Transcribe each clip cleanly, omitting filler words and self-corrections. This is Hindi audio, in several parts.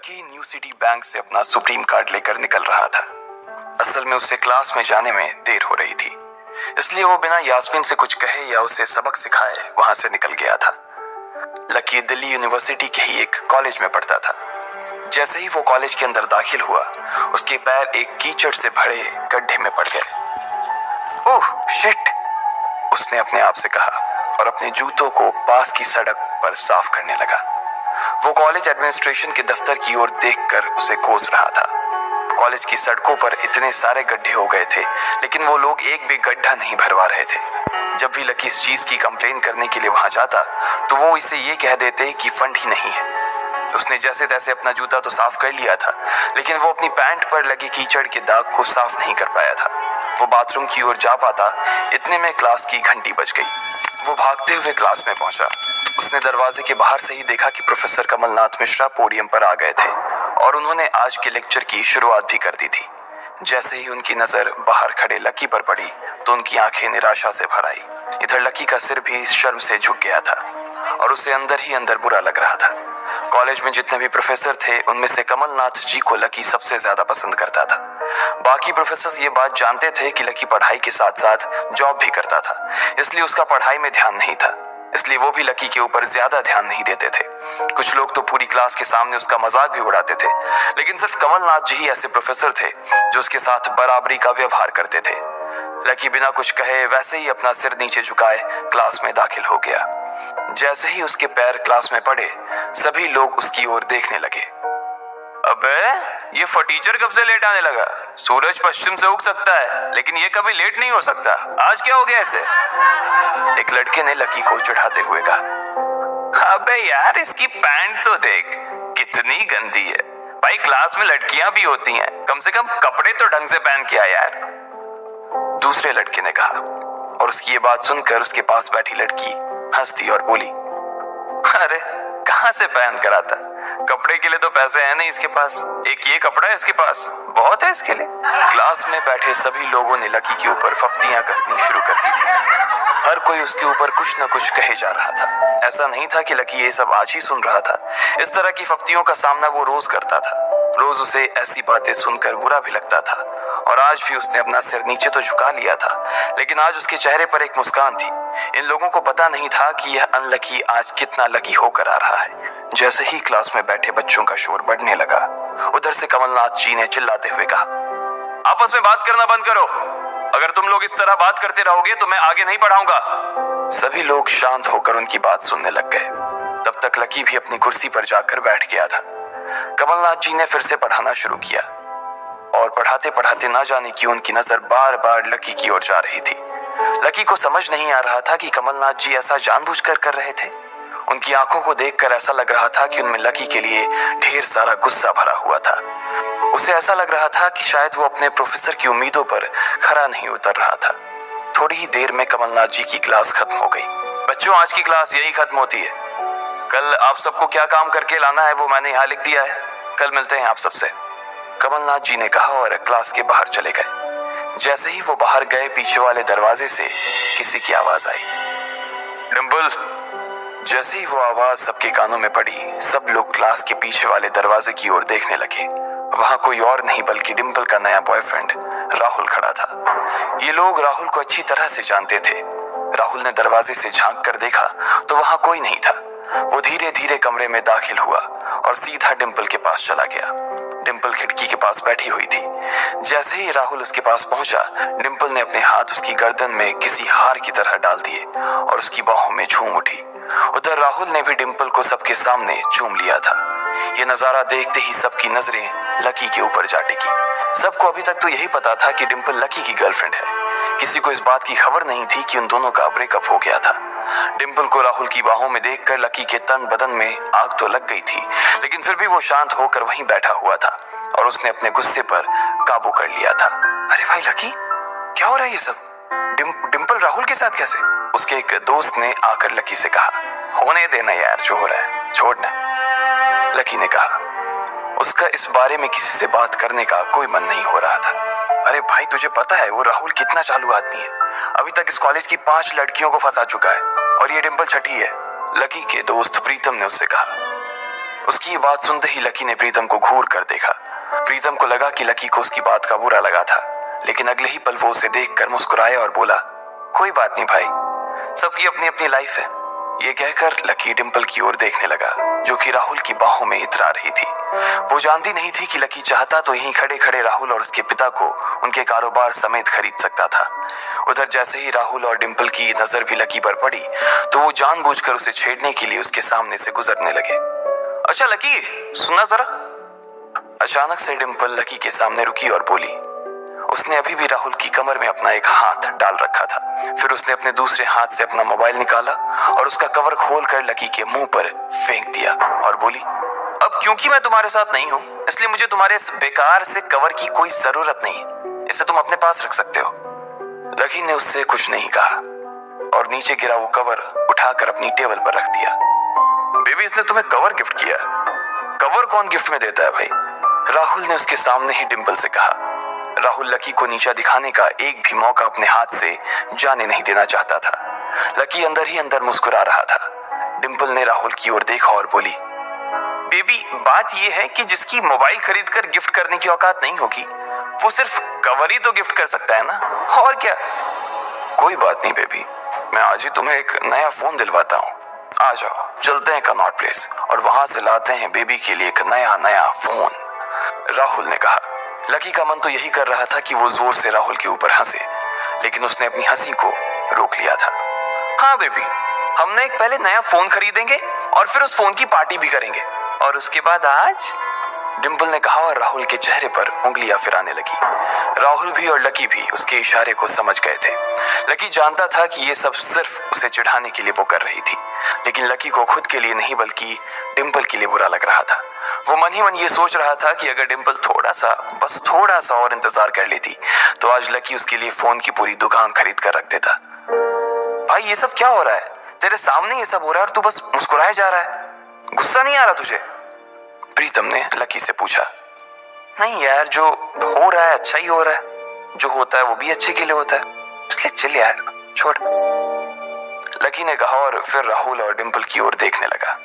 लकी न्यू सिटी बैंक से अपना सुप्रीम कार्ड लेकर निकल रहा था। असल में उसे क्लास में जाने में देर हो रही थी, इसलिए वो बिना यास्मीन से कुछ कहे या उसे सबक सिखाए वहां से निकल गया था। लकी दिल्ली यूनिवर्सिटी के ही एक कॉलेज में पढ़ता था। जैसे ही वो कॉलेज के अंदर दाखिल हुआ, उसके पैर एक कीचड़ से भरे गड्ढे में पड़ गए। ओह शिट, उसने अपने आप से कहा और अपने जूतों को पास की सड़क पर साफ करने लगा। वो कॉलेज एडमिनिस्ट्रेशन के दफ्तर की ओर देखकर उसे कोस रहा था। कॉलेज की सड़कों पर इतने सारे गड्ढे हो गए थे, लेकिन वो लोग एक भी गड्ढा नहीं भरवा रहे थे। जब भी लकी इस चीज की कंप्लेन करने के लिए वहां जाता, तो वो इसे ये कह देते कि फंड ही नहीं है। उसने जैसे तैसे अपना जूता तो साफ कर लिया था, लेकिन वो अपनी पैंट पर लगे कीचड़ के दाग को साफ नहीं कर पाया था। वो बाथरूम की ओर जा पाता, इतने में क्लास की घंटी बज गई। वो भागते हुए क्लास में पहुंचा। उसने दरवाजे के बाहर से ही देखा कि प्रोफेसर कमलनाथ मिश्रा पोडियम पर आ गए थे और उन्होंने आज के लेक्चर की शुरुआत भी कर दी थी। जैसे ही उनकी नजर बाहर खड़े लकी पर पड़ी, तो उनकी आंखें निराशा से भर आई। इधर लकी का सिर भी शर्म से झुक गया था और उसे अंदर ही अंदर बुरा लग रहा था। कॉलेज में जितने भी प्रोफेसर थे, उनमें से कमलनाथ जी को लकी सबसे ज्यादा पसंद करता था। बाकी प्रोफेसर ये बात जानते थे कि लकी पढ़ाई के साथ साथ जॉब भी करता था, इसलिए उसका पढ़ाई में ध्यान नहीं था। इसलिए वो भी लकी के ऊपर ज्यादा ध्यान नहीं देते थे। कुछ लोग तो पूरी क्लास के सामने उसका मजाक भी उड़ाते थे, लेकिन सिर्फ कमलनाथ जी ही ऐसे प्रोफेसर थे जो उसके साथ बराबरी का व्यवहार करते थे। लकी बिना कुछ कहे वैसे ही अपना सिर नीचे झुकाए क्लास में दाखिल हो गया। जैसे ही उसके पैर क्लास में पड़े, सभी लोग उसकी ओर देखने लगे। अबे ये फटीचर कब से लेट आने लगा? सूरज पश्चिम से उग सकता है, लेकिन ये कभी लेट नहीं हो सकता। आज क्या हो गया इसे? एक लड़के ने लकी को चिढ़ाते हुए कहा। अबे यार, इसकी पैंट तो देख, कितनी गंदी है। भाई क्लास में लड़कियां भी होती हैं, कम से कम कपड़े तो ढंग से पहन के आ यार। दूसरे लड़के ने कहा और उसकी ये बात सुनकर उसके पास बैठी लड़की हंस दी और बोली, अरे कहां से पहन कर आता? कपड़े के लिए तो पैसे हैं नहीं इसके पास, एक ये कपड़ा है इसके पास, बहुत है इसके लिए। क्लास में बैठे सभी लोगों ने लकी के ऊपर फफ्तियां कसनी शुरू कर दी थी। हर कोई उसके ऊपर कुछ न कुछ कहे जा रहा था। ऐसा नहीं था कि लकी ये सब आज ही सुन रहा था। इस तरह की फफ्तियों का सामना वो रोज करता था। रोज उसे ऐसी बातें सुनकर बुरा भी लगता था और आज भी उसने अपना सिर नीचे तो झुका लिया था, लेकिन आज उसके चेहरे पर एक मुस्कान थी। इन लोगों को पता नहीं था कि यह अनलकी आज कितना लकी होकर आ रहा है। जैसे ही क्लास में बैठे बच्चों का शोर बढ़ने लगा, उधर से कमलनाथ जी ने चिल्लाते हुए कहा, आपस में बात करना बंद करो। अगर तुम लोग इस तरह बात करते रहोगे तो मैं आगे नहीं पढ़ाऊंगा। सभी लोग शांत होकर उनकी बात सुनने लग गए। तब तक लकी भी अपनी कुर्सी पर जाकर बैठ गया था। कमलनाथ जी ने फिर से पढ़ाना शुरू किया और पढ़ाते पढ़ाते ना जाने क्यों उनकी नजर बार बार लकी की ओर जा रही थी। लकी को समझ नहीं आ रहा था कि कमलनाथ जी ऐसा जानबूझकर कर रहे थे। उनकी आंखों को देखकर ऐसा लग रहा था कि उनमें लकी के लिए ढेर सारा गुस्सा भरा हुआ था। उसे ऐसा लग रहा था कि शायद वो अपने प्रोफेसर की उम्मीदों पर खरा नहीं उतर रहा था। थोड़ी ही देर में कमलनाथ जी की क्लास खत्म हो गई। बच्चों, आज की क्लास यही खत्म होती है। कल आप सबको क्या काम करके लाना है वो मैंने यहाँ लिख दिया है। कल मिलते हैं आप सबसे, कमलनाथ जी ने कहा और क्लास के बाहर चले गए। जैसे ही वो बाहर गए, पीछे वाले दरवाजे से किसी की आवाज आई, डिंपल। जैसे ही वो आवाज सबके कानों में पड़ी, सब लोग क्लास के पीछे वाले दरवाजे की ओर देखने लगे। वहां कोई और नहीं बल्कि डिंपल का नया बॉयफ्रेंड राहुल खड़ा था। ये लोग राहुल को अच्छी तरह से जानते थे। राहुल ने दरवाजे से झांक कर देखा तो वहां कोई नहीं था। वो धीरे धीरे कमरे में दाखिल हुआ और सीधा डिंपल के पास चला गया। डिंपल खिड़की के पास बैठी हुई थी। जैसे ही राहुल उसके पास पहुंचा, डिंपल ने अपने हाथ उसकी गर्दन में किसी हार की तरह डाल दिए और उसकी बाहों में झूम उठी। उधर राहुल ने भी डिंपल को सबके सामने चूम लिया था। ये नजारा देखते ही सबकी नजरें लकी के ऊपर जा टिकी। सबको अभी तक तो यही पता था कि डिंपल लकी की गर्लफ्रेंड है। किसी को इस बात की खबर नहीं थी कि उन दोनों का ब्रेकअप हो गया था। डिंपल को राहुल की बाहों में देखकर लकी के तन बदन में आग तो लग गई थी, लेकिन फिर भी वो शांत होकर वहीं बैठा हुआ था और उसने अपने गुस्से पर काबू कर लिया था। अरे भाई लकी, क्या हो रहा है ये सब? डिंपल राहुल के साथ कैसे? उसके एक दोस्त ने आकर लकी से कहा, होने देना यार, जो हो रहा है छोड़ना। लकी ने कहा, उसका इस बारे में किसी से बात करने का कोई मन नहीं हो रहा था। अरे भाई, तुझे पता है वो राहुल कितना चालू आदमी है। अभी तक इस कॉलेज की 5 लड़कियों को फंसा चुका है और ये डिंपल छठी है। लकी के दोस्त प्रीतम ने उससे कहा, उसकी ये बात सुनते ही लकी ने प्रीतम को घूर कर देखा। प्रीतम को लगा कि लकी को उसकी बात का बुरा लगा था, लेकिन अगले ही पल वो उसे देखकर मुस्कुराया और बोला, कोई बात नहीं भाई, सबकी अपनी अपनी लाइफ है। ये कहकर लकी डिंपल की ओर देखने लगा, जो कि राहुल की बाहों में इतरा रही थी। वो जानती नहीं थी कि लकी चाहता तो यहीं खड़े खड़े राहुल और उसके पिता को उनके कारोबार समेत खरीद सकता था। उधर जैसे ही राहुल और डिंपल की नजर भी लकी पर पड़ी तो वो जानबूझकर उसे छेड़ने के लिए उसके सामने से गुजरने लगे। अच्छा लकी, सुना जरा। अचानक से डिंपल लकी के सामने रुकी और बोली। उसने अभी भी राहुल की कमर में अपना एक हाथ डाल रखा था। फिर उसने अपने दूसरे हाथ से अपना मोबाइल निकाला और उसका कवर खोलकर लकी के मुंह पर फेंक दिया और बोली, अब क्योंकि मैं तुम्हारे साथ नहीं हूं, इसलिए मुझे तुम्हारे इस बेकार से कवर की कोई जरूरत नहीं है। इसे तुम अपने पास रख सकते हो। लकी ने उससे कुछ नहीं कहा और नीचे गिरा वो कवर उठाकर अपनी टेबल पर रख दिया। बेबी, इसने तुम्हें कवर गिफ्ट किया? कवर कौन गिफ्ट में देता है भाई? राहुल ने उसके सामने ही डिंपल से कहा। राहुल लकी को नीचा दिखाने का एक भी मौका अपने हाथ से जाने नहीं देना चाहता था। लकी अंदर ही अंदर मुस्कुरा रहा था। डिंपल ने राहुल की ओर देखा और बोली, बेबी, बात यह है कि जिसकी मोबाइल खरीदकर गिफ्ट करने की औकात नहीं होगी, वो सिर्फ कवर ही तो गिफ्ट कर सकता है ना, और क्या। कोई बात नहीं बेबी, मैं आज ही तुम्हें एक नया फोन दिलवाता हूँ। आ जाओ, चलते हैं कनॉट प्लेस और वहां से लाते हैं बेबी के लिए एक नया फोन, राहुल ने कहा। लकी का मन तो यही कर रहा था कि वो जोर से राहुल के ऊपर हंसे, लेकिन उसने अपनी हंसी को रोक लिया था। हाँ बेबी, हमने एक पहले नया फोन खरीदेंगे और फिर उस फोन की पार्टी भी करेंगे, और उसके बाद आज, डिंपल ने कहा और राहुल के चेहरे पर उंगलियां फिराने लगी। राहुल भी और लकी भी उसके इशारे को समझ गए थे। लकी जानता था कि ये सब सिर्फ उसे चिढ़ाने के लिए वो कर रही थी, लेकिन लकी को खुद के लिए नहीं बल्कि डिंपल के लिए बुरा लग रहा था। वो मन ही मन ये सोच रहा था कि अगर डिंपल बस थोड़ा सा और इंतजार कर लेती तो आज लकी उसके लिए फोन की पूरी दुकान खरीद कर रख देता। भाई, ये सब क्या हो रहा है? तेरे सामने ये सब हो रहा है और तू बस मुस्कुराए जा रहा है। गुस्सा नहीं आ रहा तुझे? प्रीतम ने लकी से पूछा। नहीं यार, जो हो रहा है अच्छा ही हो रहा है। जो होता है वो भी अच्छे के लिए होता है, इसलिए चिल यार, छोड़, लकी ने कहा और फिर राहुल और डिंपल की ओर देखने लगा।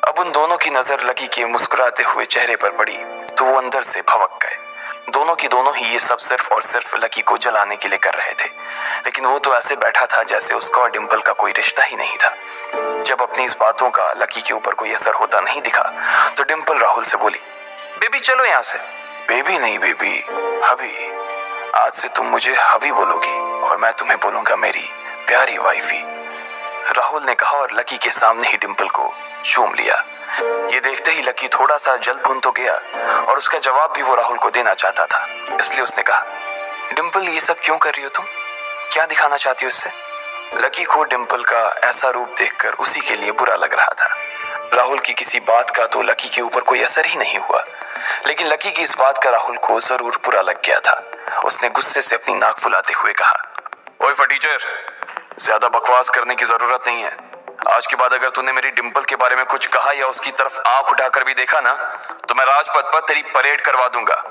अब उन दोनों की नजर लकी के मुस्कुराते हुए चेहरे पर पड़ी तो वो अंदर से भवक गए। दोनों की दोनों ही ये सब सिर्फ और सिर्फ लकी को जलाने के लिए कर रहे थे, लेकिन वो तो ऐसे बैठा था जैसे उसका और डिंपल का कोई रिश्ता ही नहीं था। जब अपनी इस बातों का लकी के ऊपर कोई असर होता नहीं दिखा तो डिंपल राहुल से बोली, बेबी चलो यहाँ से। बेबी नहीं बेबी, हबी। आज से तुम मुझे हबी बोलोगी और मैं तुम्हें बोलूंगा मेरी प्यारी वाइफी, राहुल ने कहा और लकी के सामने ही डिंपल को चूम लिया। ये देखते ही लकी थोड़ा सा जल्द भुन तो गया और उसका जवाब भी वो राहुल को देना चाहता था, इसलिए उसने कहा, डिंपल ये सब क्यों कर रही हो तुम? क्या दिखाना चाहती हो इससे? लकी को डिंपल का ऐसा रूप देखकर उसी के लिए बुरा लग रहा था। राहुल की किसी बात का तो लकी के ऊपर कोई असर ही नहीं हुआ, लेकिन लकी की इस बात का राहुल को जरूर बुरा लग गया था। उसने गुस्से से अपनी नाक फुलाते हुए कहा, ओए फटीचर, ज्यादा बकवास करने की जरूरत नहीं है। आज के बाद अगर तूने मेरी डिंपल के बारे में कुछ कहा या उसकी तरफ आंख उठाकर भी देखा ना, तो मैं राजपथ पर तेरी परेड करवा दूंगा।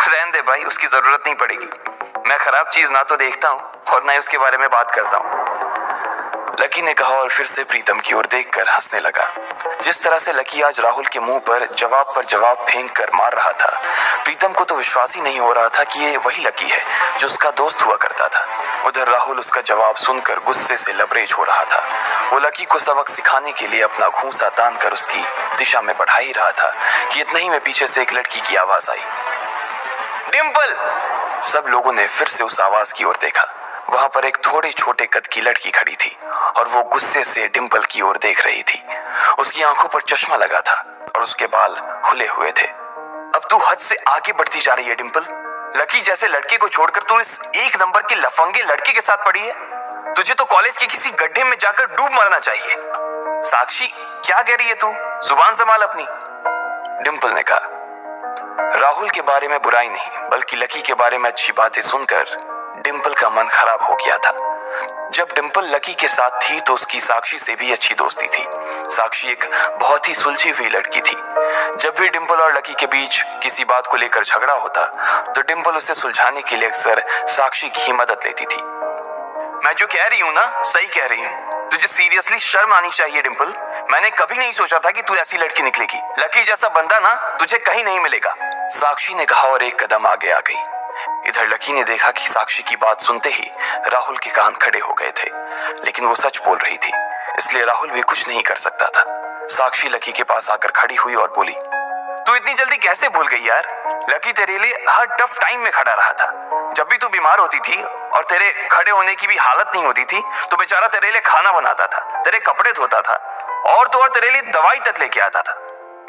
रहने दे भाई, उसकी जरूरत नहीं पड़ेगी। मैं खराब चीज ना तो देखता हूँ और ना ही उसके बारे में बात करता हूँ, लकी ने कहा और फिर से प्रीतम की ओर देखकर हंसने लगा। जिस तरह से लकी आज राहुल के मुंह पर जवाब फेंक कर मार रहा था, प्रीतम को तो विश्वास ही नहीं हो रहा था कि ये वही लकी है जो उसका दोस्त हुआ करता था। उधर राहुल उसका जवाब सुनकर गुस्से से लबरेज हो रहा था। वो लकी को सबक सिखाने के लिए अपना घूंसा तान कर उसकी दिशा में बढ़ा ही रहा था कि इतना ही में पीछे से एक लड़की की आवाज आई, डिंपल। सब लोगों ने फिर से उस आवाज की ओर देखा। वहां पर एक थोड़े छोटे कद की लड़की खड़ी थी और वो गुस्से से डिंपल की ओर देख रही थी। उसकी आंखों पर चश्मा लगा था और उसके बाल खुले हुए थे। अब तू हद से आगे बढ़ती जा रही है डिंपल। लकी जैसे लड़के को छोड़कर तू इस एक नंबर के लफंगे लड़के के साथ पड़ी है। तुझे तो कॉलेज के किसी गड्ढे में जाकर डूब मरना चाहिए। साक्षी, क्या कह रही है तू? जुबान संभाल अपनी, डिंपल ने कहा। राहुल के बारे में बुराई नहीं बल्कि लकी के बारे में अच्छी बातें सुनकर डिंपल का मन खराब हो गया था। जब डिंपल लकी के साथ थी तो उसकी साक्षी से भी अच्छी दोस्ती थी। साक्षी एक बहुत ही सुलझी हुई लड़की थी। जब भी डिंपल और लकी के बीच किसी बात को लेकर झगड़ा होता तो डिंपल उसे सुलझाने के लिए अक्सर साक्षी की मदद लेती थी। मैं जो कह रही हूँ ना, सही कह रही हूँ। तुझे सीरियसली शर्म आनी चाहिए डिंपल। मैंने कभी नहीं सोचा था कि तू ऐसी लड़की निकलेगी। लकी जैसा बंदा ना तुझे कहीं नहीं मिलेगा, साक्षी ने कहा और एक कदम आगे आ गई। इधर लकी ने देखा कि साक्षी की बात सुनते ही राहुल के कान खड़े हो गए थे, लेकिन वो सच बोल रही थी, इसलिए राहुल भी कुछ नहीं कर सकता था। साक्षी लकी के पास आकर खड़ी हुई और बोली, तू इतनी जल्दी कैसे भूल गई यार? लकी तेरे लिए हर टफ टाइम में खड़ा रहा था। जब भी तू बीमार होती थी और तेरे खड़े होने की भी हालत नहीं होती थी तो बेचारा तेरे लिए खाना बनाता था, तेरे कपड़े धोता था और तो और तेरे लिए दवाई तक लेके आता था।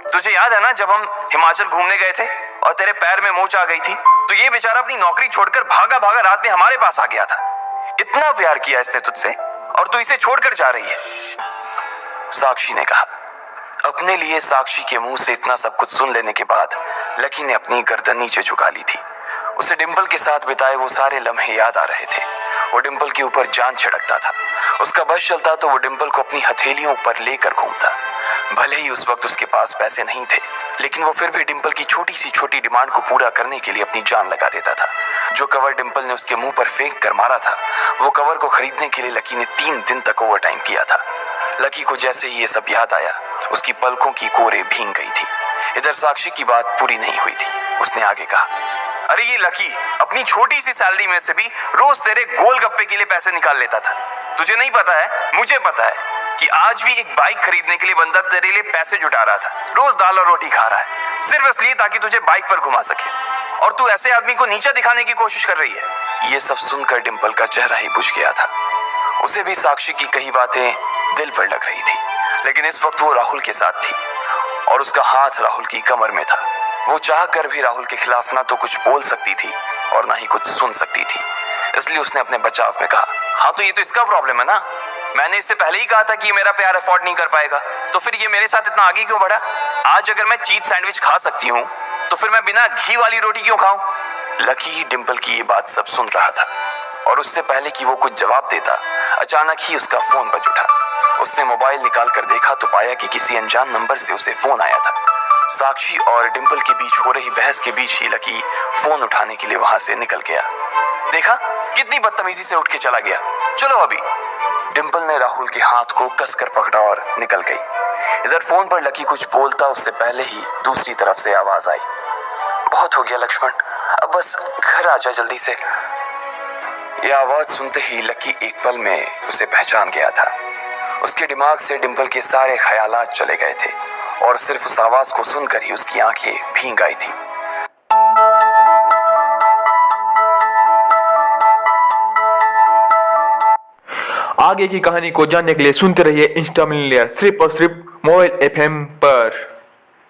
तुझे याद है ना जब हम हिमाचल घूमने गए थे और तेरे पैर में मोच आ गई थी तो ये बेचारा अपनी नौकरी छोड़कर भागा भागा रात में हमारे पास आ गया था। इतना प्यार किया इसने तुझसे और तू इसे छोड़कर जा रही है, साक्षी ने कहा। अपने लिए साक्षी के मुंह से इतना सब कुछ सुन लेने के बाद लकी ने अपनी गर्दन नीचे झुका ली थी। उसे डिंपल के साथ बिताए वो सारे लम्हे याद आ रहे थे। वो डिंपल के ऊपर जान छिड़कता था। उसका बस चलता तो वो डिंपल को अपनी हथेलियों पर लेकर घूमता। भले ही उस वक्त उसके पास पैसे नहीं थे, लेकिन वो फिर भी डिंपल की छोटी सी छोटी डिमांड को पूरा करने के लिए अपनी जान लगा देता था। जो कवर डिंपल ने उसके मुंह पर फेंक कर मारा था, वो कवर को खरीदने के लिए लकी ने 3 दिन तक ओवर टाइम किया था। लकी को जैसे ही ये सब याद आया, उसकी पलकों की कोरे भीग गई थी। इधर साक्षी की बात पूरी नहीं हुई थी। उसने आगे कहा, अरे ये लकी अपनी छोटी सी सैलरी में से भी रोज तेरे गोलगप्पे के लिए पैसे निकाल लेता था। तुझे नहीं पता है, मुझे पता है कि आज भी एक बाइक खरीदने के लिए बंदा तेरे लिए पैसे जुटा रहा था। रोज दाल और रोटी खा रहा है सिर्फ इसलिए ताकि तुझे बाइक पर घुमा सके, और तू ऐसे आदमी को नीचा दिखाने की कोशिश कर रही है। ये सब सुनकर डिंपल का चेहरा ही बुझ गया था। उसे भी साक्षी की कही बातें दिल पर लग रही थी, लेकिन इस वक्त वो राहुल के साथ थी और उसका हाथ राहुल की कमर में था। वो चाह कर भी राहुल के खिलाफ ना तो कुछ बोल सकती थी और ना ही कुछ सुन सकती थी, इसलिए उसने अपने बचाव में कहा, हाँ तो ये तो इसका प्रॉब्लम है ना। मैंने इससे पहले ही कहा था कि ये मेरा प्यार अफोर्ड नहीं कर पाएगा, तो फिर ये मेरे साथ इतना आगे क्यों बढ़ा? आज अगर मैं चीज सैंडविच खा सकती हूँ तो फिर मैं बिना घी वाली रोटी क्यों खाऊं? लकी डिंपल की ये बात सब सुन रहा था और उससे पहले कि वो कुछ जवाब देता, अचानक ही उसका फोन बज उठा। उसने मोबाइल निकाल कर देखा तो पाया कि किसी अनजान नंबर से उसे फोन आया था। साक्षी और डिंपल के बीच हो रही बहस के बीच ही लकी फोन उठाने के लिए वहां से निकल गया। देखा कितनी बदतमीजी से उठ के चला गया, चलो अभी। डिंपल ने राहुल के हाथ को कसकर पकड़ा और निकल गई। इधर फोन पर लकी कुछ बोलता उससे पहले ही दूसरी तरफ से आवाज आई, बहुत हो गया लक्ष्मण, अब बस घर आ जा जल्दी से। यह आवाज सुनते ही लकी एक पल में उसे पहचान गया था। उसके दिमाग से डिंपल के सारे ख्यालात चले गए थे और सिर्फ उस आवाज को सुनकर ही उसकी आंखें भीग आई थी। आगे की कहानी को जानने के लिए सुनते रहिए इंस्टा मिलियनेयर सिर्फ और सिर्फ मोबाइल FM पर।